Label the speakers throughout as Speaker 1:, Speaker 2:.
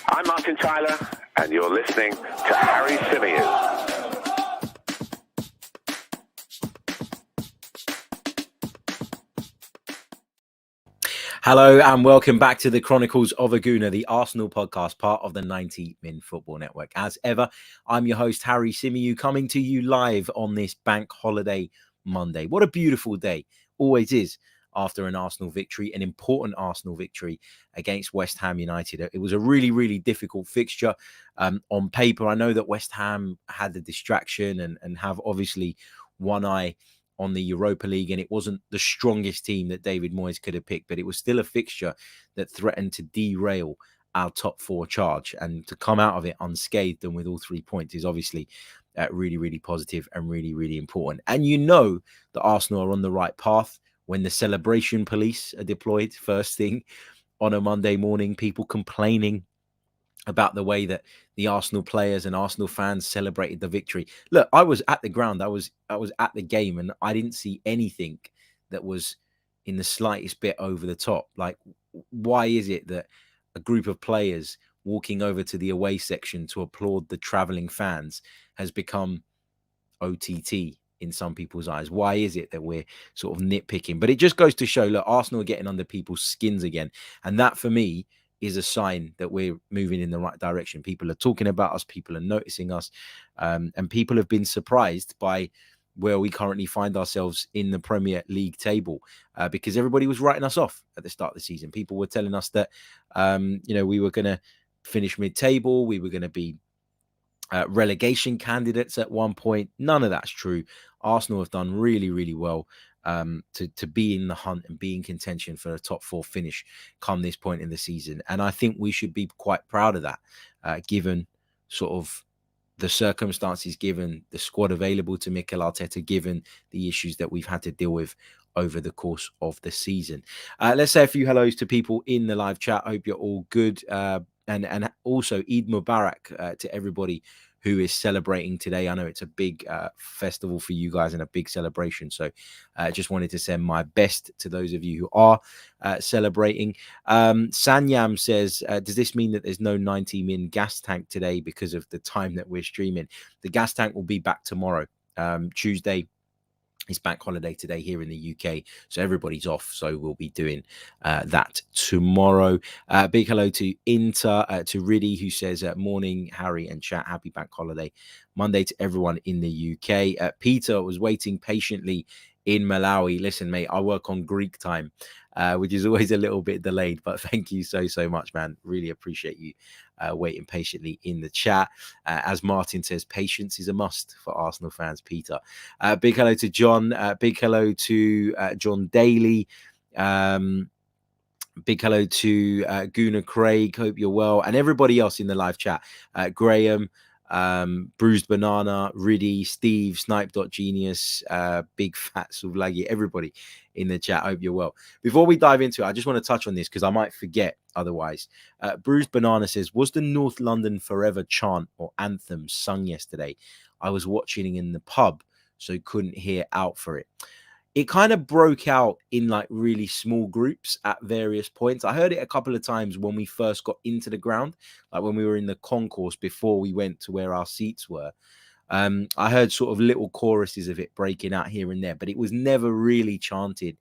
Speaker 1: I'm Martin Tyler, and you're listening to Harry Symeou.
Speaker 2: Hello and welcome back to the Chronicles of a Gooner, the Arsenal podcast, part of the 90 Min Football Network. As ever, I'm your host, Harry Symeou, coming to you live on this bank holiday Monday. What a beautiful day, always is, after an Arsenal victory, an important Arsenal victory against West Ham United. It was a really, really difficult fixture on paper. I know that West Ham had the distraction and have obviously one eye on the Europa League, and it wasn't the strongest team that David Moyes could have picked, but it was still a fixture that threatened to derail our top four charge, and to come out of it unscathed and with all 3 points is obviously really, really positive and really, really important. And you know that Arsenal are on the right path when the celebration police are deployed first thing on a Monday morning, people complaining about the way that the Arsenal players and Arsenal fans celebrated the victory. Look, I was at the ground. I was at the game, and I didn't see anything that was in the slightest bit over the top. Like, why is it that a group of players walking over to the away section to applaud the travelling fans has become OTT in some people's eyes? Why is it that we're sort of nitpicking? But it just goes to show, look, Arsenal are getting under people's skins again. And that, for me, is a sign that we're moving in the right direction. People are talking about us, people are noticing us, and people have been surprised by where we currently find ourselves in the Premier League table, because everybody was writing us off at the start of the season. People were telling us that, we were going to finish mid-table, we were going to be relegation candidates at one point. None of that's true. Arsenal have done really, really well to be in the hunt and be in contention for a top four finish come this point in the season. And I think we should be quite proud of that, given sort of the circumstances, given the squad available to Mikel Arteta, given the issues that we've had to deal with over the course of the season. Let's say a few hellos to people in the live chat. I hope you're all good. And also Eid Mubarak to everybody who is celebrating today. I know it's a big festival for you guys and a big celebration. So I just wanted to send my best to those of you who are celebrating. Sanyam says, does this mean that there's no 90 min gas tank today because of the time that we're streaming? The gas tank will be back tomorrow, Tuesday. It's bank holiday today here in the UK, so everybody's off. So we'll be doing that tomorrow. Big hello to Inter, to Riddy, who says, morning, Harry and chat. Happy bank holiday Monday to everyone in the UK. Peter was waiting patiently in Malawi. Listen, mate, I work on Greek time, which is always a little bit delayed, but thank you so much, man. Really appreciate you waiting patiently in the chat. As Martin says, patience is a must for Arsenal fans, Peter. Big hello to John. Big hello to John Daly. Big hello to Gooner Craig. Hope you're well. And everybody else in the live chat. Graham, Bruised Banana, Riddy, Steve, Snipe.Genius, Big Fat Suvlagi, everybody in the chat. Hope you're well. Before we dive into it, I just want to touch on this because I might forget otherwise. Bruised Banana says, was the North London Forever chant or anthem sung yesterday? I was watching in the pub, so couldn't hear out for it. It kind of broke out in like really small groups at various points. I heard it a couple of times when we first got into the ground, like when we were in the concourse before we went to where our seats were. I heard sort of little choruses of it breaking out here and there, but it was never really chanted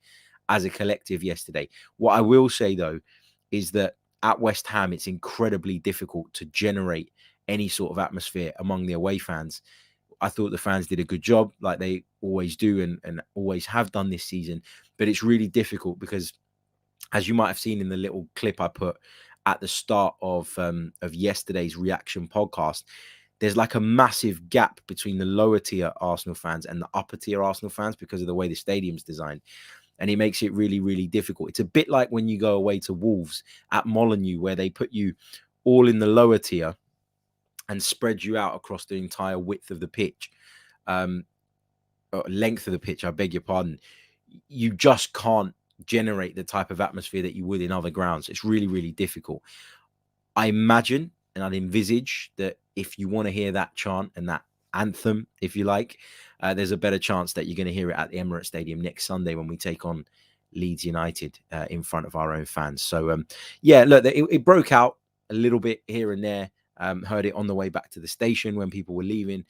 Speaker 2: as a collective yesterday. What I will say, though, is that at West Ham, it's incredibly difficult to generate any sort of atmosphere among the away fans. I thought the fans did a good job, like they always do and always have done this season. But it's really difficult because, as you might have seen in the little clip I put at the start of yesterday's reaction podcast, there's like a massive gap between the lower tier Arsenal fans and the upper tier Arsenal fans because of the way the stadium's designed. And it makes it really, really difficult. It's a bit like when you go away to Wolves at Molineux, where they put you all in the lower tier and spread you out across the entire width of the pitch, length of the pitch, I beg your pardon. You just can't generate the type of atmosphere that you would in other grounds. It's really, really difficult. I imagine and I'd envisage that if you want to hear that chant and that anthem, if you like, there's a better chance that you're going to hear it at the Emirates Stadium next Sunday when we take on Leeds United in front of our own fans. So, yeah, look, it broke out a little bit here and there. Heard it on the way back to the station when people were leaving,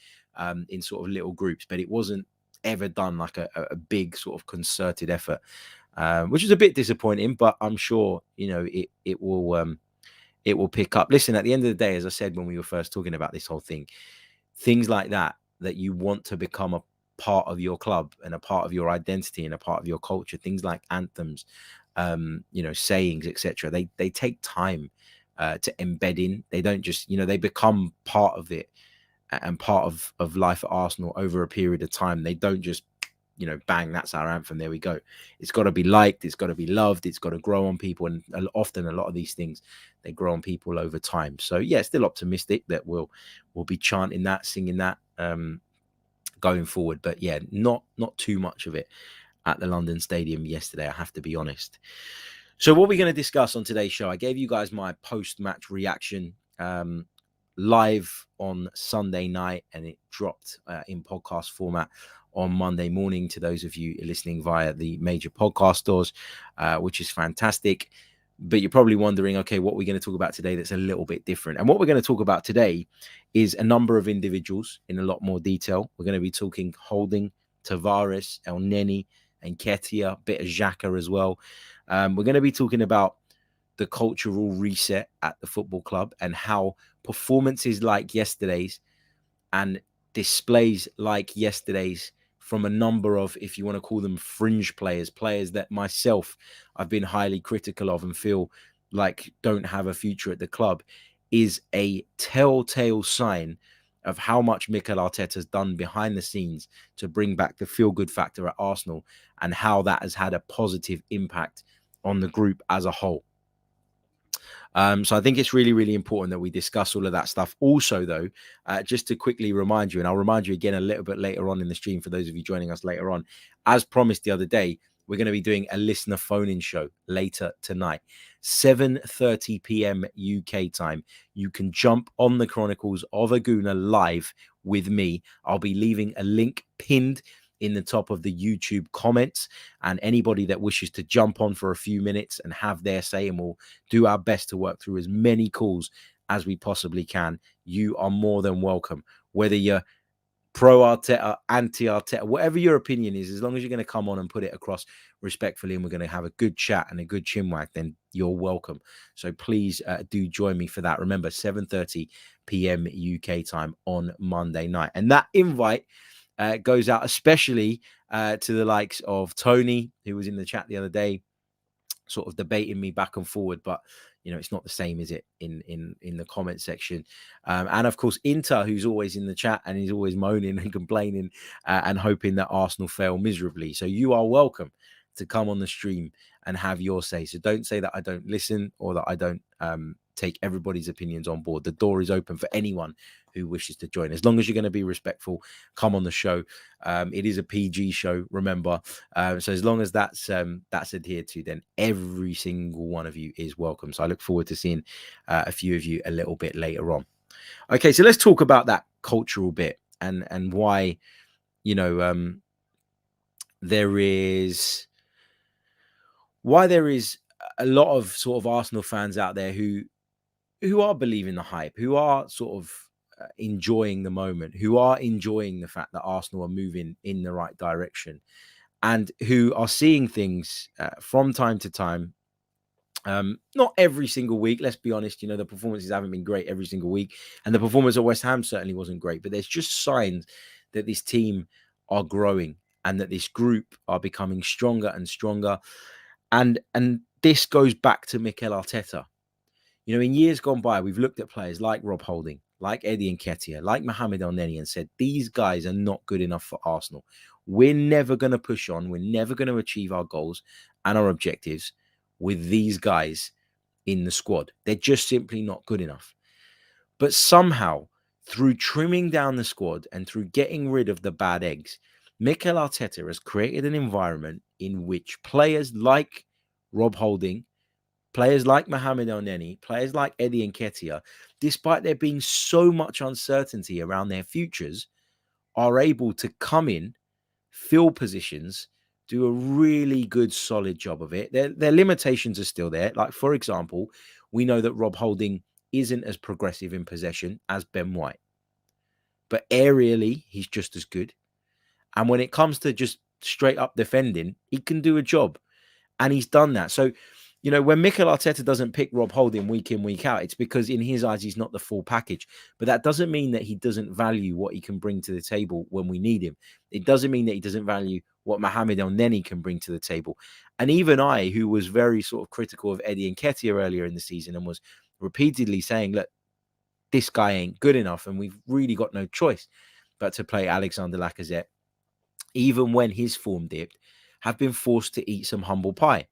Speaker 2: in sort of little groups, but it wasn't ever done like a big sort of concerted effort, which is a bit disappointing. But I'm sure it will pick up. Listen, at the end of the day, as I said when we were first talking about this whole thing, things like that you want to become a part of your club and a part of your identity and a part of your culture, things like anthems, sayings, etc. They take time to embed in. They don't just, they become part of it and part of life at Arsenal over a period of time. They don't just, bang, that's our anthem, there we go. It's got to be liked, it's got to be loved, it's got to grow on people, and often a lot of these things, they grow on people over time. So yeah, still optimistic that we'll be chanting that, singing that going forward. But yeah, not too much of it at the London Stadium yesterday, I have to be honest. So what we're going to discuss on today's show, I gave you guys my post-match reaction live on Sunday night, and it dropped in podcast format on Monday morning to those of you listening via the major podcast stores, which is fantastic. But you're probably wondering, okay, what we're going to talk about today that's a little bit different. And what we're going to talk about today is a number of individuals in a lot more detail. We're going to be talking Holding, Tavares, Elneny, and Nketiah, a bit of Xhaka as well. We're going to be talking about the cultural reset at the football club and how performances like yesterday's and displays like yesterday's from a number of, if you want to call them fringe players that myself I've been highly critical of and feel like don't have a future at the club, is a telltale sign of how much Mikel Arteta has done behind the scenes to bring back the feel-good factor at Arsenal, and how that has had a positive impact on the group as a whole. So I think it's really, really important that we discuss all of that stuff. Also, though, just to quickly remind you, and I'll remind you again a little bit later on in the stream for those of you joining us later on, as promised the other day, we're going to be doing a listener phone-in show later tonight, 7:30 p.m. UK time. You can jump on the Chronicles of a Gooner live with me. I'll be leaving a link pinned in the top of the YouTube comments, and anybody that wishes to jump on for a few minutes and have their say, and we'll do our best to work through as many calls as we possibly can, you are more than welcome. Whether you're pro Arteta, anti Arteta, whatever your opinion is, as long as you're going to come on and put it across respectfully and we're going to have a good chat and a good chinwag, then you're welcome. So please do join me for that. Remember, 7:30 p.m. UK time on Monday night. And that invite goes out especially to the likes of Tony, who was in the chat the other day, sort of debating me back and forward, but it's not the same, is it, in the comment section, and of course Inter, who's always in the chat and he's always moaning and complaining and hoping that Arsenal fail miserably. So you are welcome to come on the stream and have your say. So don't say that I don't listen or that I don't take everybody's opinions on board. The door is open for anyone who wishes to join. As long as you're going to be respectful, come on the show. It is a PG show, remember. So as long as that's adhered to, then every single one of you is welcome. So I look forward to seeing a few of you a little bit later on. Okay, so let's talk about that cultural bit and why, there is a lot of sort of Arsenal fans out there who are believing the hype, who are sort of enjoying the moment, who are enjoying the fact that Arsenal are moving in the right direction, and who are seeing things from time to time. Not every single week, let's be honest, the performances haven't been great every single week, and the performance at West Ham certainly wasn't great, but there's just signs that this team are growing and that this group are becoming stronger and stronger. And this goes back to Mikel Arteta. In years gone by, we've looked at players like Rob Holding, like Eddie and Nketiah, like Mohamed Elneny, and said, these guys are not good enough for Arsenal. We're never going to push on. We're never going to achieve our goals and our objectives with these guys in the squad. They're just simply not good enough. But somehow, through trimming down the squad and through getting rid of the bad eggs, Mikel Arteta has created an environment in which players like Rob Holding, players like Mohamed Elneny, players like Eddie and Nketiah, despite there being so much uncertainty around their futures, are able to come in, fill positions, do a really good, solid job of it. Their limitations are still there. Like, for example, we know that Rob Holding isn't as progressive in possession as Ben White. But aerially, he's just as good. And when it comes to just straight up defending, he can do a job. And he's done that. So, when Mikel Arteta doesn't pick Rob Holding week in, week out, it's because in his eyes, he's not the full package. But that doesn't mean that he doesn't value what he can bring to the table when we need him. It doesn't mean that he doesn't value what Mohamed Elneny can bring to the table. And even I, who was very sort of critical of Eddie Nketiah earlier in the season and was repeatedly saying, look, this guy ain't good enough and we've really got no choice but to play Alexander Lacazette, even when his form dipped, have been forced to eat some humble pie.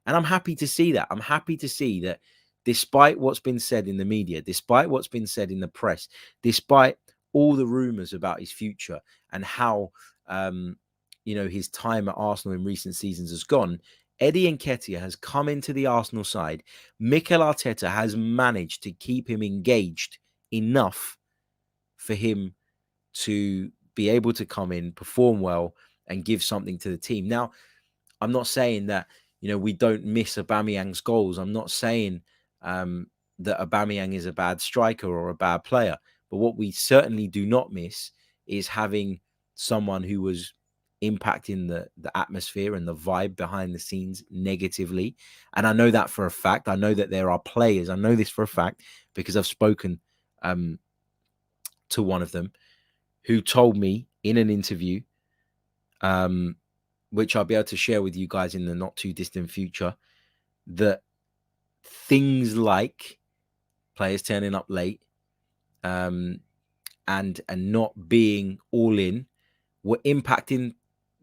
Speaker 2: And I'm happy to see that. I'm happy to see that despite what's been said in the media, despite what's been said in the press, despite all the rumours about his future and how, his time at Arsenal in recent seasons has gone, Eddie Nketiah has come into the Arsenal side. Mikel Arteta has managed to keep him engaged enough for him to be able to come in, perform well, and give something to the team. Now, I'm not saying that, we don't miss Aubameyang's goals. I'm not saying that Aubameyang is a bad striker or a bad player. But what we certainly do not miss is having someone who was impacting the atmosphere and the vibe behind the scenes negatively. And I know that for a fact. I know that there are players. I know this for a fact because I've spoken to one of them who told me in an interview, which I'll be able to share with you guys in the not too distant future, that things like players turning up late and not being all in were impacting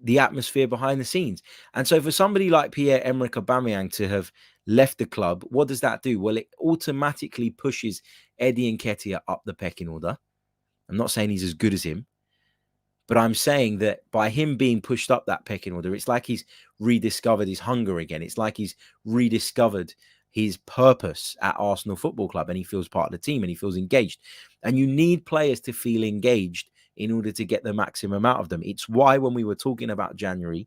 Speaker 2: the atmosphere behind the scenes. And so for somebody like Pierre-Emerick Aubameyang to have left the club, what does that do? Well, it automatically pushes Eddie Nketiah up the pecking order. I'm not saying he's as good as him, but I'm saying that by him being pushed up that pecking order, it's like he's rediscovered his hunger again. It's like he's rediscovered his purpose at Arsenal Football Club, and he feels part of the team and he feels engaged. And you need players to feel engaged in order to get the maximum out of them. It's why when we were talking about January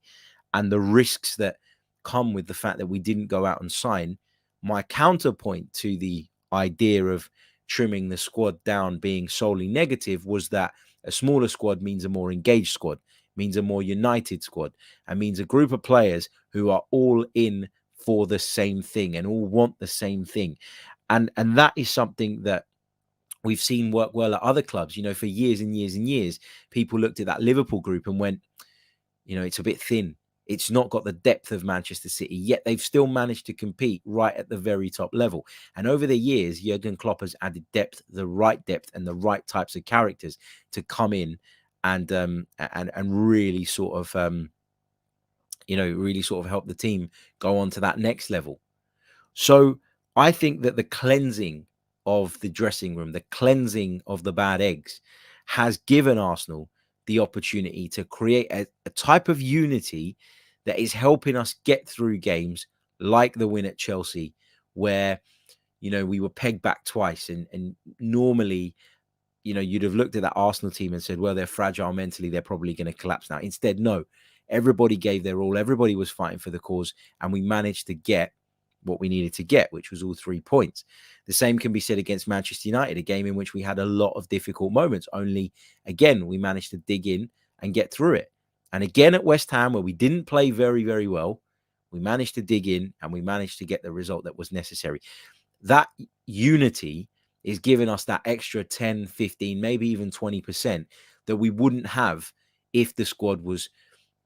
Speaker 2: and the risks that come with the fact that we didn't go out and sign, my counterpoint to the idea of trimming the squad down being solely negative was that a smaller squad means a more engaged squad, means a more united squad, and means a group of players who are all in for the same thing and all want the same thing. And that is something that we've seen work well at other clubs. For years and years and years, people looked at that Liverpool group and went, it's a bit thin. It's not got the depth of Manchester City, yet they've still managed to compete right at the very top level. And over the years, Jurgen Klopp has added depth, the right depth and the right types of characters to come in and really sort of, really sort of help the team go on to that next level. So I think that the cleansing of the dressing room, the cleansing of the bad eggs has given Arsenal the opportunity to create a type of unity that is helping us get through games like the win at Chelsea, where, we were pegged back twice. And normally, you'd have looked at that Arsenal team and said, well, they're fragile mentally. They're probably going to collapse now. Instead, no, everybody gave their all. Everybody was fighting for the cause. And we managed to get what we needed to get, which was all 3 points. The same can be said against Manchester United, a game in which we had a lot of difficult moments. Only, again, we managed to dig in and get through it. And again at West Ham, where we didn't play very, very well, we managed to dig in and we managed to get the result that was necessary. That unity is giving us that extra 10, 15, maybe even 20% that we wouldn't have if the squad was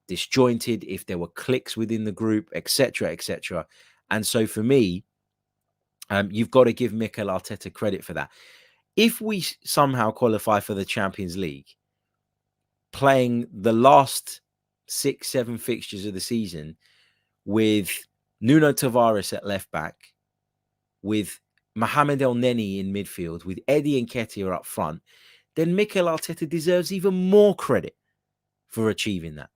Speaker 2: disjointed, if there were cliques within the group, etc., etc. And so for me, you've got to give Mikel Arteta credit for that. If we somehow qualify for the Champions League, playing the last 6-7 fixtures of the season with Nuno Tavares at left back, with Mohamed Elneny in midfield, with Eddie Nketiah up front, then Mikel Arteta deserves even more credit for achieving that.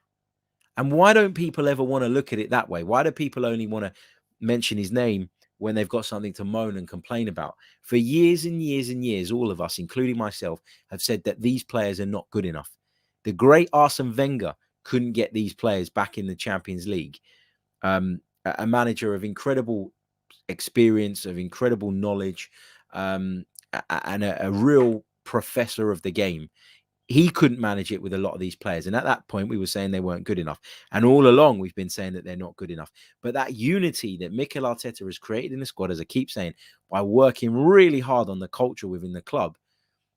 Speaker 2: And why don't people ever want to look at it that way? Why do people only want to mention his name when they've got something to moan and complain about? For years and years and years, all of us, including myself, have said that these players are not good enough. The great Arsene Wenger couldn't get these players back in the Champions League. A manager of incredible experience, of incredible knowledge, and a real professor of the game, he couldn't manage it with a lot of these players. And at that point, we were saying they weren't good enough. And all along, we've been saying that they're not good enough. But that unity that Mikel Arteta has created in the squad, as I keep saying, by working really hard on the culture within the club,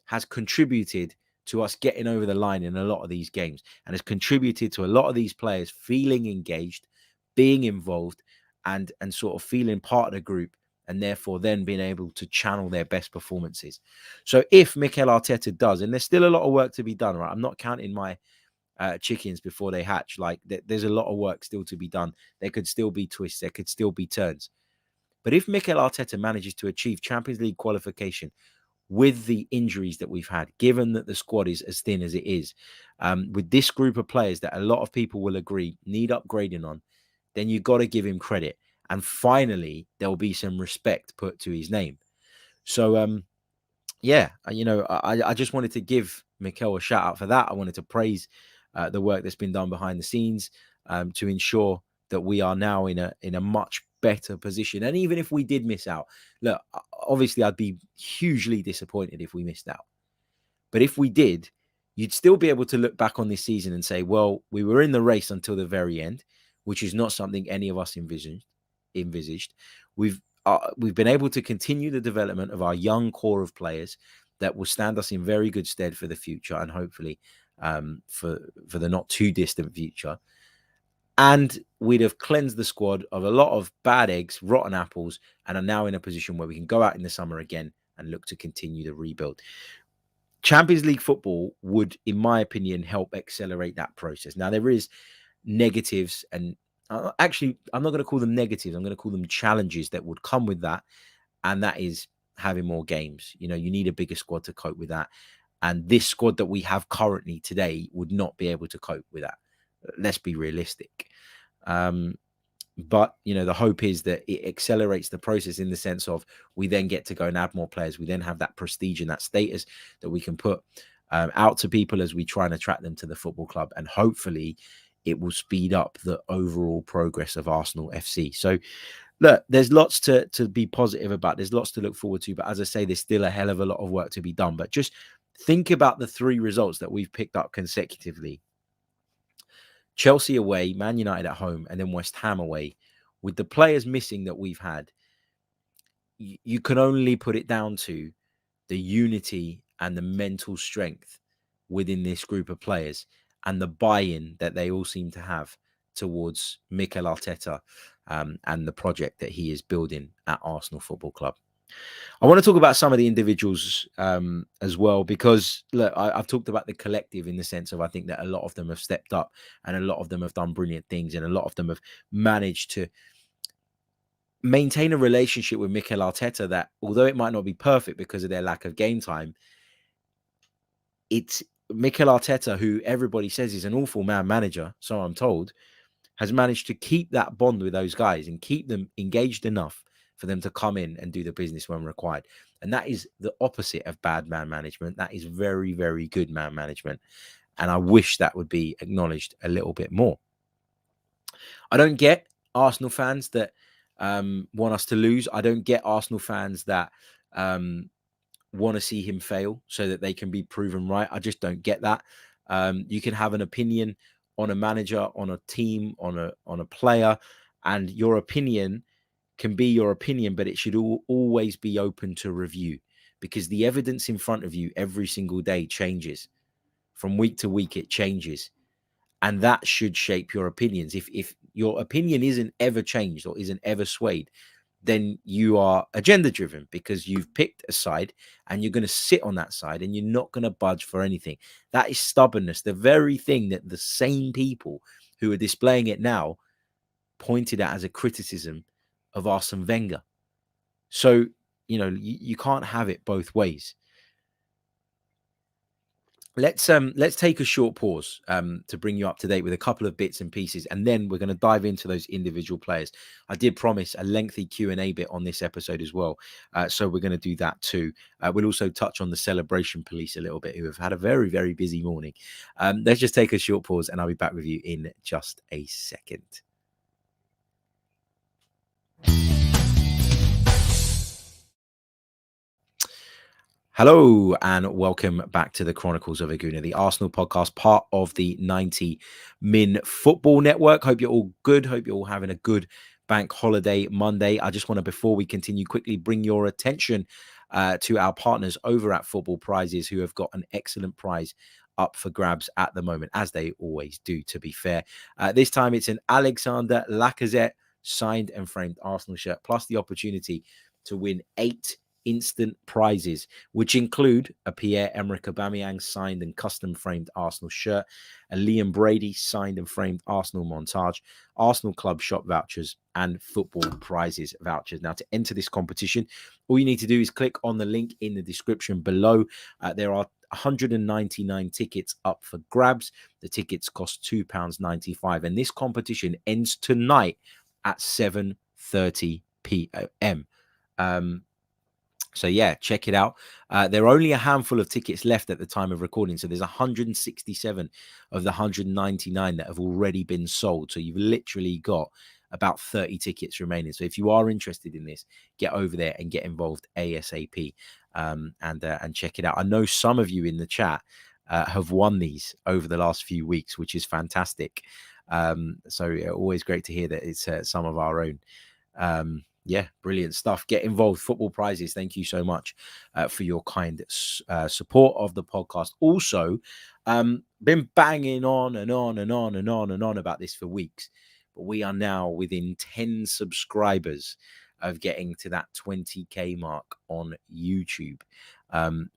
Speaker 2: has contributed to us getting over the line in a lot of these games, and has contributed to a lot of these players feeling engaged, being involved, and sort of feeling part of the group, and therefore then being able to channel their best performances. So if Mikel Arteta does, and there's still a lot of work to be done, right? I'm not counting my chickens before they hatch. Like there's a lot of work still to be done. There could still be twists. There could still be turns. But if Mikel Arteta manages to achieve Champions League qualification with the injuries that we've had, given that the squad is as thin as it is, with this group of players that a lot of people will agree need upgrading on, then you've got to give him credit. And finally, there'll be some respect put to his name. So, yeah, I just wanted to give Mikel a shout out for that. I wanted to praise the work that's been done behind the scenes to ensure that we are now in a much better position. And even if we did miss out, look, obviously I'd be hugely disappointed if we missed out. But if we did, you'd still be able to look back on this season and say, well, we were in the race until the very end, which is not something any of us envisaged. We've been able to continue the development of our young core of players that will stand us in very good stead for the future, and hopefully for the not too distant future. And we'd have cleansed the squad of a lot of bad eggs, rotten apples, and are now in a position where we can go out in the summer again and look to continue the rebuild. Champions League football would, in my opinion, help accelerate that process. Now, there is negatives, and actually, I'm not going to call them negatives. I'm going to call them challenges that would come with that. And that is having more games. You need a bigger squad to cope with that. And this squad that we have currently today would not be able to cope with that. Let's be realistic. But, the hope is that it accelerates the process in the sense of we then get to go and add more players. We then have that prestige and that status that we can put out to people as we try and attract them to the football club. And hopefully it will speed up the overall progress of Arsenal FC. So, look, there's lots to be positive about. There's lots to look forward to. But as I say, there's still a hell of a lot of work to be done. But just think about the 3 results that we've picked up consecutively. Chelsea away, Man United at home, and then West Ham away. With the players missing that we've had, you can only put it down to the unity and the mental strength within this group of players and the buy-in that they all seem to have towards Mikel Arteta and the project that he is building at Arsenal Football Club. I want to talk about some of the individuals as well, because look, I've talked about the collective in the sense of I think that a lot of them have stepped up and a lot of them have done brilliant things, and a lot of them have managed to maintain a relationship with Mikel Arteta that, although it might not be perfect because of their lack of game time, it's Mikel Arteta, who everybody says is an awful manager, so I'm told, has managed to keep that bond with those guys and keep them engaged enough for them to come in and do the business when required. And that is the opposite of bad man management. That is very, very good man management. And I wish that would be acknowledged a little bit more. I don't get Arsenal fans that want us to lose. I don't get Arsenal fans that want to see him fail so that they can be proven right. I just don't get that. You can have an opinion on a manager, on a team, on a player, and your opinion can be your opinion, but it should always be open to review, because the evidence in front of you every single day changes. From week to week, it changes. And that should shape your opinions. If your opinion isn't ever changed or isn't ever swayed, then you are agenda driven, because you've picked a side and you're going to sit on that side and you're not going to budge for anything. That is stubbornness, the very thing that the same people who are displaying it now pointed at as a criticism of Arsene Wenger. So, you can't have it both ways. Let's take a short pause to bring you up to date with a couple of bits and pieces, and then we're going to dive into those individual players. I did promise a lengthy Q&A bit on this episode as well, so we're going to do that too. We'll also touch on the celebration police a little bit, who have had a very, very busy morning. Let's just take a short pause, and I'll be back with you in just a second. Hello and welcome back to the Chronicles of a Gooner, the Arsenal podcast, part of the 90 Min Football Network. Hope you're all good. Hope you're all having a good bank holiday Monday. I just want to, before we continue, quickly bring your attention to our partners over at Football Prizes, who have got an excellent prize up for grabs at the moment, as they always do, to be fair. This time it's an Alexander Lacazette signed and framed Arsenal shirt, plus the opportunity to win 8 instant prizes, which include a Pierre-Emerick Aubameyang signed and custom framed Arsenal shirt, a Liam Brady signed and framed Arsenal montage, Arsenal Club shop vouchers, and Football Prizes vouchers. Now, to enter this competition, all you need to do is click on the link in the description below. There are 199 tickets up for grabs. The tickets cost £2.95, and this competition ends tonight at 7:30 p.m. So yeah, check it out. There are only a handful of tickets left at the time of recording. So there's 167 of the 199 that have already been sold. So you've literally got about 30 tickets remaining. So if you are interested in this, get over there and get involved ASAP and check it out. I know some of you in the chat have won these over the last few weeks, which is fantastic. So always great to hear that it's some of our own. Yeah, brilliant stuff. Get involved. Football Prizes. Thank you so much for your kind support of the podcast. Also, been banging on and on and on and on and on about this for weeks, but we are now within 10 subscribers of getting to that 20k mark on YouTube,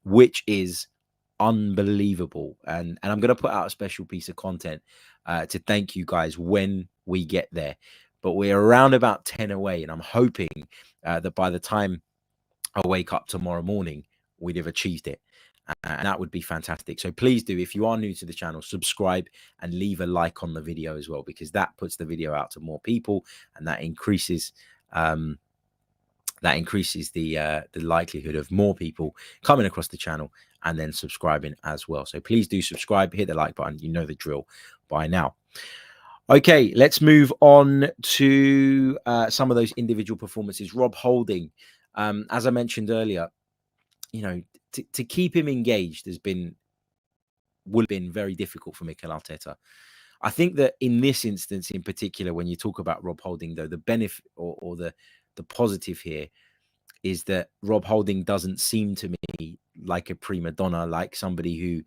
Speaker 2: which is unbelievable. And I'm going to put out a special piece of content to thank you guys when we get there. But we're around about 10 away, and I'm hoping that by the time I wake up tomorrow morning, we'd have achieved it. And that would be fantastic. So please do, if you are new to the channel, subscribe and leave a like on the video as well, because that puts the video out to more people, and that increases the likelihood of more people coming across the channel and then subscribing as well. So please do subscribe, hit the like button. You know the drill by now. Okay, let's move on to some of those individual performances. Rob Holding, as I mentioned earlier, you know, to keep him engaged would have been very difficult for Mikel Arteta. I think that in this instance in particular, when you talk about Rob Holding, though, the benefit or the positive here is that Rob Holding doesn't seem to me like a prima donna, like somebody who,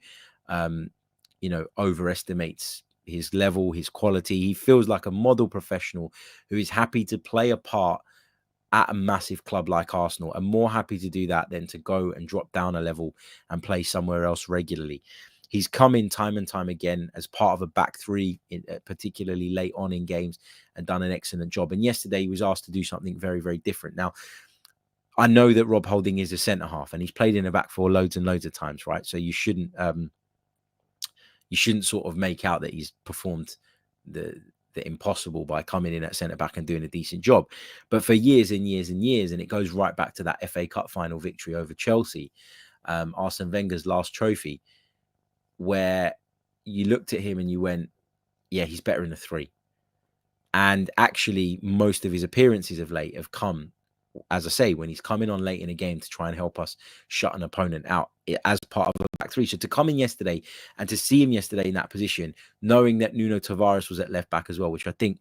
Speaker 2: overestimates his level, his quality. He feels like a model professional who is happy to play a part at a massive club like Arsenal, and more happy to do that than to go and drop down a level and play somewhere else regularly. He's come in time and time again as part of a back three, particularly late on in games, and done an excellent job. And yesterday he was asked to do something very, very different. Now, I know that Rob Holding is a centre half, and he's played in a back four loads and loads of times, right? So you shouldn't sort of make out that he's performed the impossible by coming in at centre back and doing a decent job. But for years and years and years, and it goes right back to that FA Cup final victory over Chelsea, Arsene Wenger's last trophy, where you looked at him and you went, yeah, he's better in the three. And actually, most of his appearances of late have come, as I say, when he's coming on late in a game to try and help us shut an opponent out as part of a back three. So to come in yesterday and to see him yesterday in that position, knowing that Nuno Tavares was at left back as well, which I think,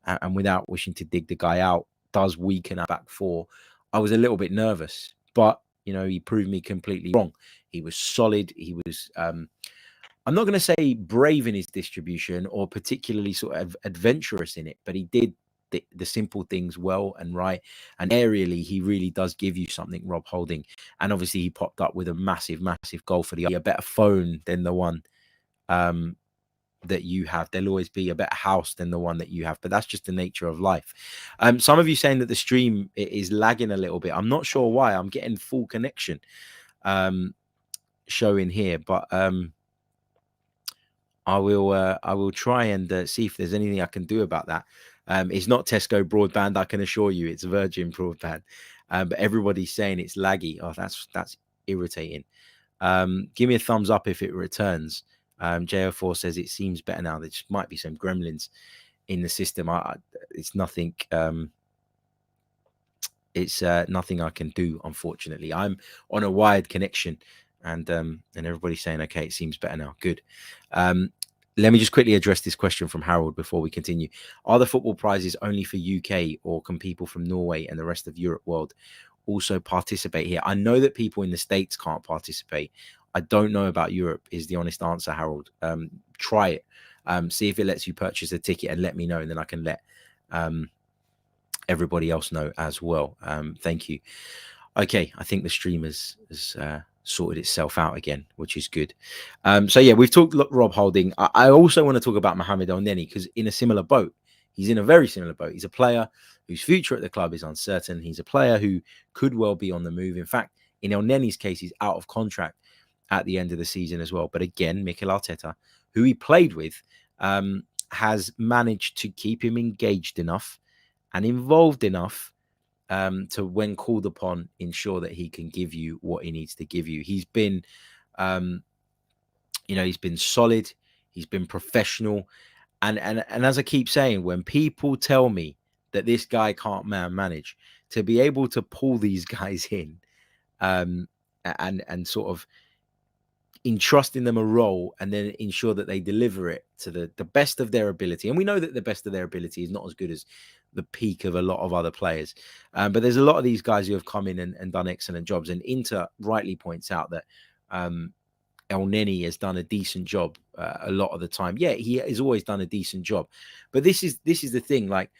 Speaker 2: and without wishing to dig the guy out, does weaken our back four, I was a little bit nervous. But, you know, he proved me completely wrong. He was solid. He was, I'm not going to say brave in his distribution or particularly sort of adventurous in it, but he did the simple things well and right. And aerially, he really does give you something, Rob Holding. And obviously, he popped up with a massive, massive goal for a better phone than the one that you have. There'll always be a better house than the one that you have, but that's just the nature of life. Some of you saying that the stream is lagging a little bit. I'm not sure why. I'm getting full connection showing here, but I will try and see if there's anything I can do about that. It's not Tesco broadband, I can assure you. It's Virgin broadband. But everybody's saying it's laggy. Oh, that's irritating. Give me a thumbs up if it returns. JO4 says it seems better now. There just might be some gremlins in the system. It's nothing. it's nothing I can do, unfortunately. I'm on a wired connection, and everybody's saying, okay, it seems better now. Good. Let me just quickly address this question from Harold before we continue. Are the football prizes only for UK, or can people from Norway and the rest of Europe world also participate here? I know that people in the States can't participate. I don't know about Europe, is the honest answer, Harold. Try it. See if it lets you purchase a ticket and let me know, and then I can let everybody else know as well. Thank you. Okay, I think the stream has sorted itself out again, which is good. So yeah, we've talked Rob Holding. I also want to talk about Mohamed Elneny, because in a similar boat, he's in a very similar boat. He's a player whose future at the club is uncertain. He's a player who could well be on the move. In fact, in Elneny's case, he's out of contract at the end of the season as well. But again, Mikel Arteta, who he played with, has managed to keep him engaged enough and involved enough to, when called upon, ensure that he can give you what he needs to give you. He's been, he's been solid. He's been professional. And as I keep saying, when people tell me that this guy can't manage, to be able to pull these guys in and sort of entrusting them a role and then ensure that they deliver it to the best of their ability. And we know that the best of their ability is not as good as the peak of a lot of other players. But there's a lot of these guys who have come in and done excellent jobs. And Inter rightly points out that Elneny has done a decent job a lot of the time. Yeah, he has always done a decent job. But this is the thing. Like,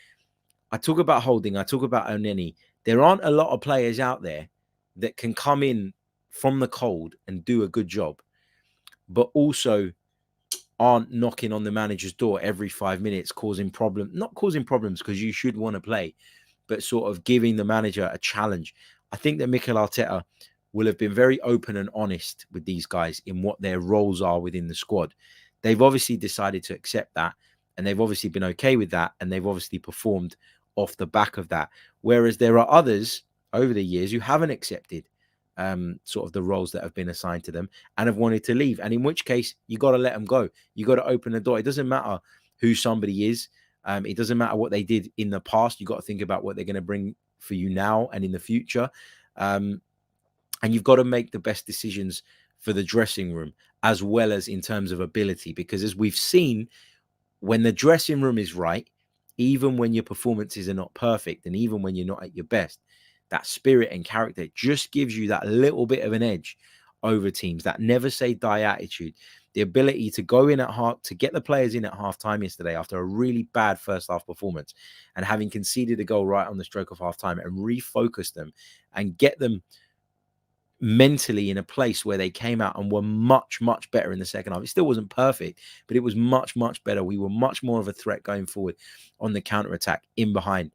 Speaker 2: I talk about Holding, I talk about Elneny. There aren't a lot of players out there that can come in from the cold and do a good job, but also aren't knocking on the manager's door every 5 minutes, not causing problems, because you should want to play, but sort of giving the manager a challenge. I think that Mikel Arteta will have been very open and honest with these guys in what their roles are within the squad. They've obviously decided to accept that, and they've obviously been okay with that, and they've obviously performed off the back of that. Whereas there are others over the years who haven't accepted sort of the roles that have been assigned to them and have wanted to leave. And in which case, you got to let them go. You got to open the door. It doesn't matter who somebody is. It doesn't matter what they did in the past. You got to think about what they're going to bring for you now and in the future. And you've got to make the best decisions for the dressing room, as well as in terms of ability. Because as we've seen, when the dressing room is right, even when your performances are not perfect, and even when you're not at your best, that spirit and character just gives you that little bit of an edge over teams. That never say die attitude, the ability to go in at half, to get the players in at half time yesterday after a really bad first half performance, and having conceded a goal right on the stroke of half time, and refocus them and get them mentally in a place where they came out and were much, much better in the second half. It still wasn't perfect, but it was much, much better. We were much more of a threat going forward on the counter-attack in behind.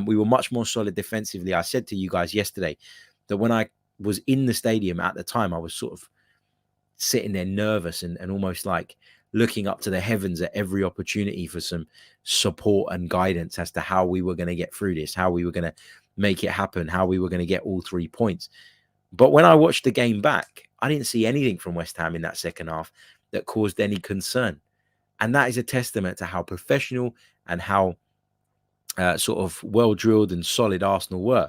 Speaker 2: We were much more solid defensively. I said to you guys yesterday that when I was in the stadium at the time, I was sort of sitting there nervous and almost like looking up to the heavens at every opportunity for some support and guidance as to how we were going to get through this, how we were going to make it happen, how we were going to get all 3 points. But when I watched the game back, I didn't see anything from West Ham in that second half that caused any concern. And that is a testament to how professional and how sort of well-drilled and solid Arsenal were.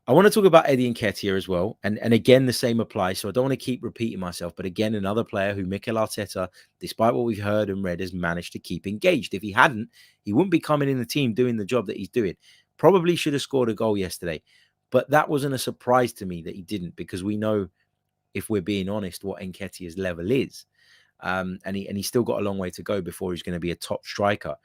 Speaker 2: I want to talk about Eddie Nketiah as well. And again, the same applies. So I don't want to keep repeating myself. But again, another player who Mikel Arteta, despite what we've heard and read, has managed to keep engaged. If he hadn't, he wouldn't be coming in the team doing the job that he's doing. Probably should have scored a goal yesterday. But that wasn't a surprise to me that he didn't, because we know, if we're being honest, what Nketiah's level is. And he's still got a long way to go before he's going to be a top striker.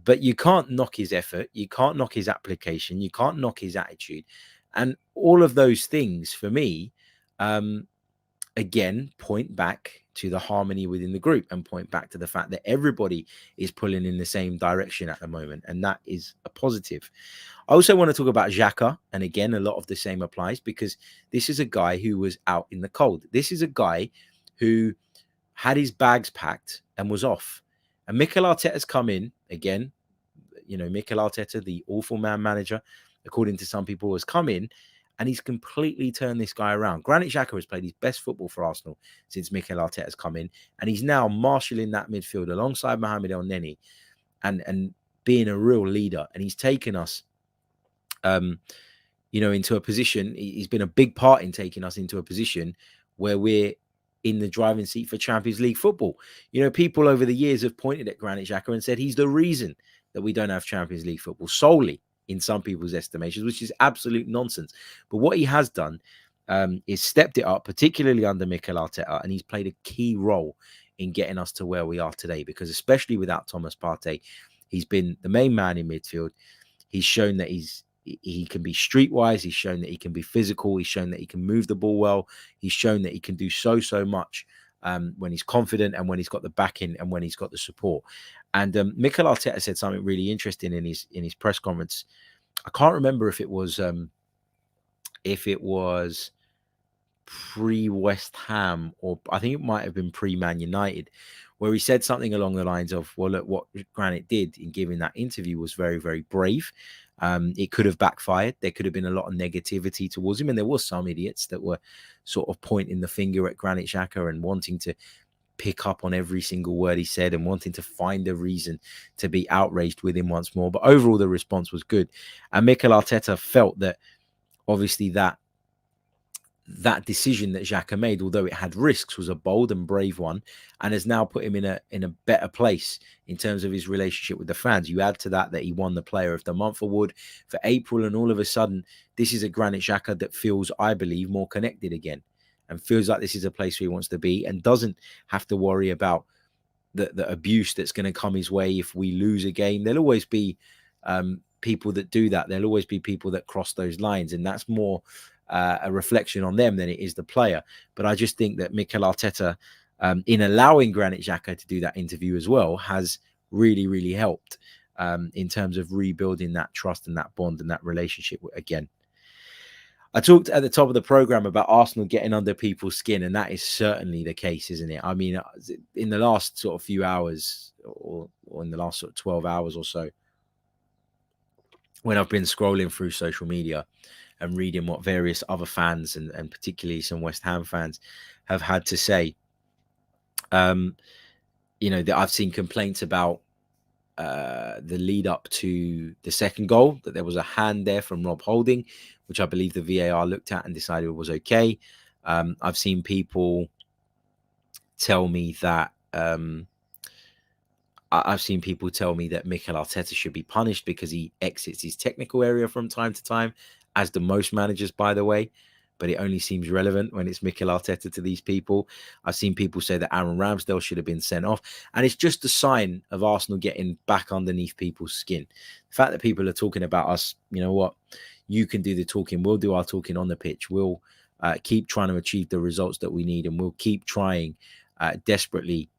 Speaker 2: But you can't knock his effort. You can't knock his application. You can't knock his attitude. And all of those things, for me, again, point back to the harmony within the group and point back to the fact that everybody is pulling in the same direction at the moment. And that is a positive. I also want to talk about Xhaka. And again, a lot of the same applies, because this is a guy who was out in the cold. This is a guy who had his bags packed and was off. And Mikel Arteta's come in again. You know, Mikel Arteta, the awful man manager, according to some people, has come in and he's completely turned this guy around. Granit Xhaka has played his best football for Arsenal since Mikel Arteta has come in, and he's now marshalling that midfield alongside Mohamed Elneny and being a real leader. And he's taken us into a position. He's been a big part in taking us into a position where we're in the driving seat for Champions League football. People over the years have pointed at Granit Xhaka and said he's the reason that we don't have Champions League football, solely in some people's estimations, which is absolute nonsense. But what he has done is stepped it up, particularly under Mikel Arteta, and he's played a key role in getting us to where we are today, because especially without Thomas Partey, he's been the main man in midfield. He's shown that he can be streetwise. He's shown that he can be physical. He's shown that he can move the ball well. He's shown that he can do so much when he's confident and when he's got the backing and when he's got the support. And Mikel Arteta said something really interesting in his press conference. I can't remember if it was pre-West Ham, or I think it might have been pre-Man United, where he said something along the lines of, well, look, what Granit did in giving that interview was very, very brave. It could have backfired. There could have been a lot of negativity towards him. And there was some idiots that were sort of pointing the finger at Granit Xhaka and wanting to pick up on every single word he said and wanting to find a reason to be outraged with him once more. But overall, the response was good. And Mikel Arteta felt that obviously that decision that Xhaka made, although it had risks, was a bold and brave one, and has now put him in a better place in terms of his relationship with the fans. You add to that he won the Player of the Month award for April, and all of a sudden, this is a Granit Xhaka that feels, I believe, more connected again, and feels like this is a place where he wants to be, and doesn't have to worry about the abuse that's going to come his way if we lose a game. There'll always be people that do that. There'll always be people that cross those lines, and that's more a reflection on them than it is the player. But I just think that Mikel Arteta, in allowing Granit Xhaka to do that interview as well, has really, really helped in terms of rebuilding that trust and that bond and that relationship again. I talked at the top of the program about Arsenal getting under people's skin, and that is certainly the case, isn't it? I mean, in the last sort of few hours, or in the last sort of 12 hours or so, when I've been scrolling through social media and reading what various other fans and particularly some West Ham fans have had to say, that I've seen complaints about the lead up to the second goal, that there was a hand there from Rob Holding, which I believe the VAR looked at and decided was okay. I've seen people tell me that Mikel Arteta should be punished because he exits his technical area from time to time, as do most managers, by the way. But it only seems relevant when it's Mikel Arteta to these people. I've seen people say that Aaron Ramsdale should have been sent off. And it's just a sign of Arsenal getting back underneath people's skin. The fact that people are talking about us, you know what? You can do the talking. We'll do our talking on the pitch. We'll keep trying to achieve the results that we need. And we'll keep trying desperately